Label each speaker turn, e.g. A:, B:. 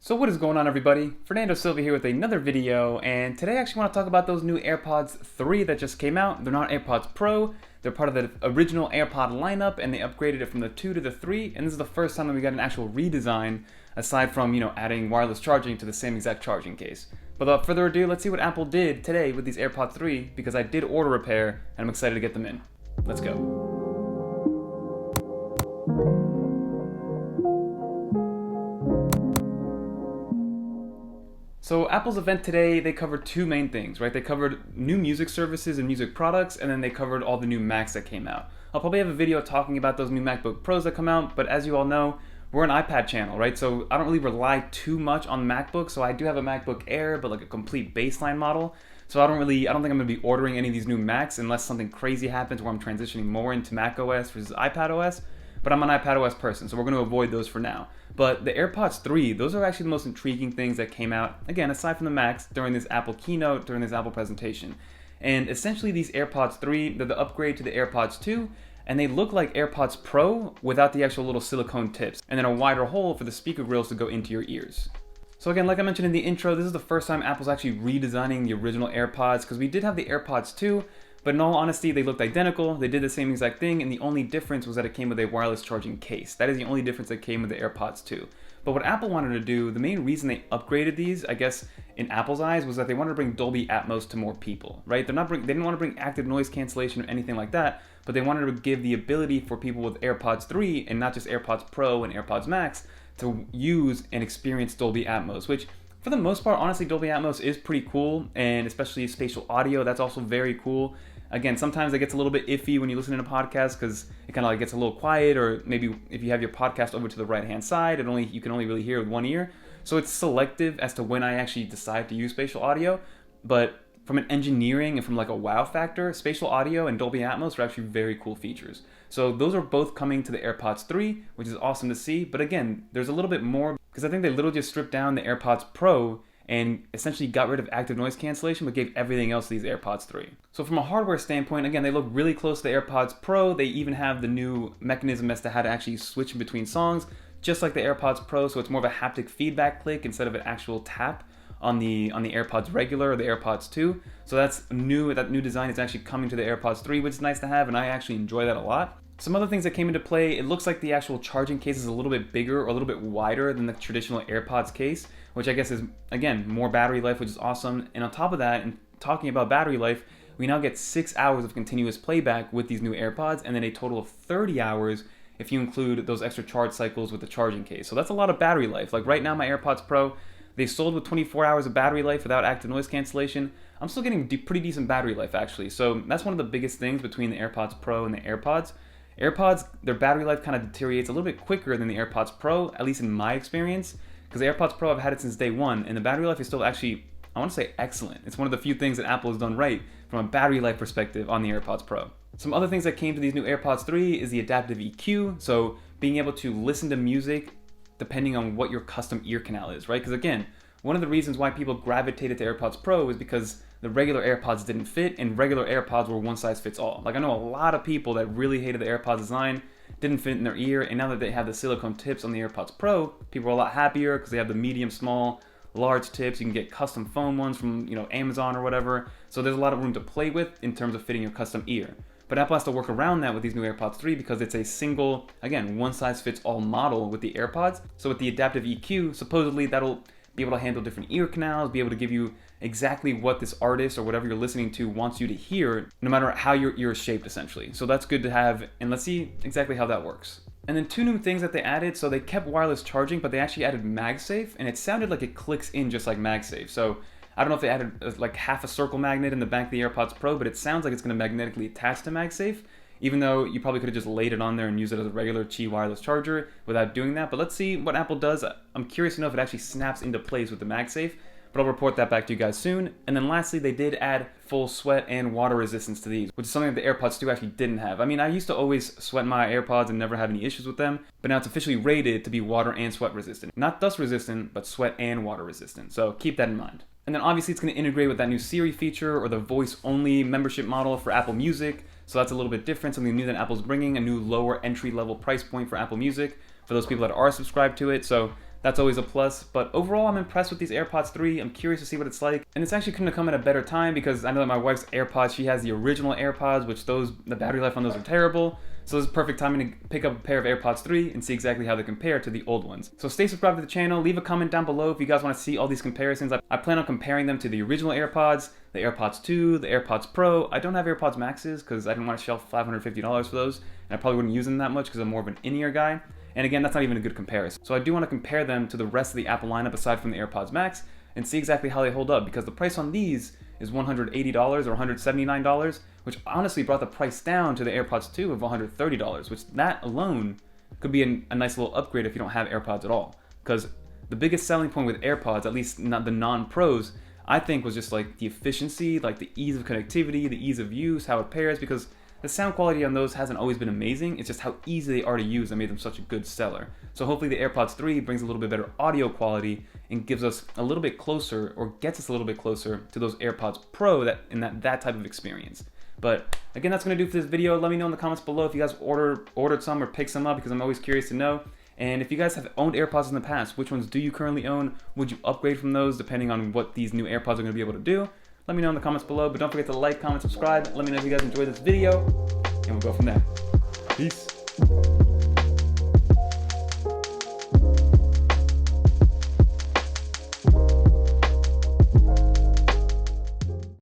A: So what is going on, everybody? Fernando Silva here with another video, and today I actually want to talk about those new AirPods 3 that just came out. They're not AirPods Pro, they're part of the original AirPod lineup, and they upgraded it from the 2 to the 3, and this is the first time that we got an actual redesign, aside from, adding wireless charging to the same exact charging case. But without further ado, let's see what Apple did today with these AirPods 3, because I did order a pair, and I'm excited to get them in. Let's go. So Apple's event today, they covered two main things, right? They covered new music services and music products, and then they covered all the new Macs that came out. I'll probably have a video talking about those new MacBook Pros that come out, but as you all know, we're an iPad channel, right? So I don't really rely too much on MacBook. So I do have a MacBook Air, but like a complete baseline model. So I don't think I'm gonna be ordering any of these new Macs unless something crazy happens where I'm transitioning more into Mac OS versus iPad OS. But I'm an iPad OS person, so we're going to avoid those for now. But the AirPods 3, those are actually the most intriguing things that came out, again, aside from the Macs, during this Apple keynote, during this Apple presentation. And essentially these AirPods 3, they're the upgrade to the AirPods 2, and they look like AirPods Pro without the actual little silicone tips, and then a wider hole for the speaker grills to go into your ears. So again, like I mentioned in the intro, this is the first time Apple's actually redesigning the original AirPods, because we did have the AirPods 2, but in all honesty, they looked identical, they did the same exact thing, and the only difference was that it came with a wireless charging case. That is the only difference that came with the AirPods 2. But what Apple wanted to do, the main reason they upgraded these, I guess, in Apple's eyes, was that they wanted to bring Dolby Atmos to more people, right? They didn't want to bring active noise cancellation or anything like that, but they wanted to give the ability for people with AirPods 3, and not just AirPods Pro and AirPods Max, to use and experience Dolby Atmos, which, for the most part, honestly, Dolby Atmos is pretty cool, and especially spatial audio, that's also very cool. Again, sometimes it gets a little bit iffy when you listen to a podcast because it kind of like gets a little quiet, or maybe if you have your podcast over to the right-hand side, you can only really hear with one ear. So it's selective as to when I actually decide to use spatial audio, but from an engineering and from like a wow factor, spatial audio and Dolby Atmos are actually very cool features. So those are both coming to the AirPods 3, which is awesome to see. But again, there's a little bit more because I think they literally just stripped down the AirPods Pro and essentially got rid of active noise cancellation, but gave everything else to these AirPods 3. So from a hardware standpoint, again, they look really close to the AirPods Pro. They even have the new mechanism as to how to actually switch in between songs, just like the AirPods Pro, so it's more of a haptic feedback click instead of an actual tap on the AirPods regular or the AirPods 2. So that's new. That new design is actually coming to the AirPods 3, which is nice to have, and I actually enjoy that a lot. Some other things that came into play, it looks like the actual charging case is a little bit bigger or a little bit wider than the traditional AirPods case, which I guess is, again, more battery life, which is awesome. And on top of that, and talking about battery life, we now get 6 hours of continuous playback with these new AirPods, and then a total of 30 hours if you include those extra charge cycles with the charging case. So that's a lot of battery life. Like right now, my AirPods Pro, they sold with 24 hours of battery life without active noise cancellation. I'm still getting pretty decent battery life, actually. So that's one of the biggest things between the AirPods Pro and the AirPods. AirPods, their battery life kind of deteriorates a little bit quicker than the AirPods Pro, at least in my experience, because the AirPods Pro, I've had it since day one, and the battery life is still actually, I want to say, excellent. It's one of the few things that Apple has done right from a battery life perspective on the AirPods Pro. Some other things that came to these new AirPods 3 is the adaptive EQ, so being able to listen to music depending on what your custom ear canal is, right? Because again, one of the reasons why people gravitated to AirPods Pro is because the regular AirPods didn't fit, and regular AirPods were one size fits all. Like I know a lot of people that really hated the AirPods design, didn't fit in their ear, and now that they have the silicone tips on the AirPods Pro, people are a lot happier because they have the medium, small, large tips. You can get custom foam ones from Amazon or whatever. So there's a lot of room to play with in terms of fitting your custom ear. But Apple has to work around that with these new AirPods 3 because it's a single, again, one size fits all model with the AirPods. So with the adaptive EQ, supposedly that'll be able to handle different ear canals, be able to give you exactly what this artist or whatever you're listening to wants you to hear, no matter how your ear is shaped, essentially. So that's good to have, and let's see exactly how that works. And then two new things that they added, so they kept wireless charging, but they actually added MagSafe, and it sounded like it clicks in just like MagSafe. So I don't know if they added like half a circle magnet in the back of the AirPods Pro, but it sounds like it's going to magnetically attach to MagSafe, even though you probably could have just laid it on there and used it as a regular Qi wireless charger without doing that. But let's see what Apple does. I'm curious to know if it actually snaps into place with the MagSafe, but I'll report that back to you guys soon. And then lastly, they did add full sweat and water resistance to these, which is something that the AirPods 2 actually didn't have. I mean, I used to always sweat my AirPods and never have any issues with them, but now it's officially rated to be water and sweat resistant. Not dust resistant, but sweat and water resistant. So keep that in mind. And then obviously it's going to integrate with that new Siri feature or the voice-only membership model for Apple Music. So that's a little bit different, something new that Apple's bringing, a new lower entry-level price point for Apple Music for those people that are subscribed to it. So That's always a plus, but overall I'm impressed with these AirPods 3. I'm curious to see what it's like. And it's actually couldn't have come at a better time because I know that my wife's AirPods, she has the original AirPods, which the battery life on those are terrible. So this is perfect timing to pick up a pair of AirPods 3 and see exactly how they compare to the old ones. So stay subscribed to the channel, leave a comment down below if you guys want to see all these comparisons. I plan on comparing them to the original AirPods, the AirPods 2, the AirPods Pro. I don't have AirPods Maxes because I didn't want to shell $550 for those, and I probably wouldn't use them that much because I'm more of an in-ear guy. And again, that's not even a good comparison. So I do want to compare them to the rest of the Apple lineup aside from the AirPods Max and see exactly how they hold up, because the price on these is $180 or $179, which honestly brought the price down to the AirPods 2 of $130, which that alone could be a nice little upgrade if you don't have AirPods at all. Because the biggest selling point with AirPods, at least not the non-pros, I think was just like the efficiency, like the ease of connectivity, the ease of use, how it pairs, because the sound quality on those hasn't always been amazing. It's just how easy they are to use that made them such a good seller. So hopefully the AirPods 3 brings a little bit better audio quality and gives us a little bit closer, or gets us a little bit closer to those AirPods Pro that type of experience. But again, that's going to do for this video. Let me know in the comments below if you guys ordered some or picked some up, because I'm always curious to know. And if you guys have owned AirPods in the past, which ones do you currently own? Would you upgrade from those depending on what these new AirPods are going to be able to do? Let me know in the comments below, but don't forget to like, comment, subscribe. Let me know if you guys enjoyed this video, and we'll go from there. Peace.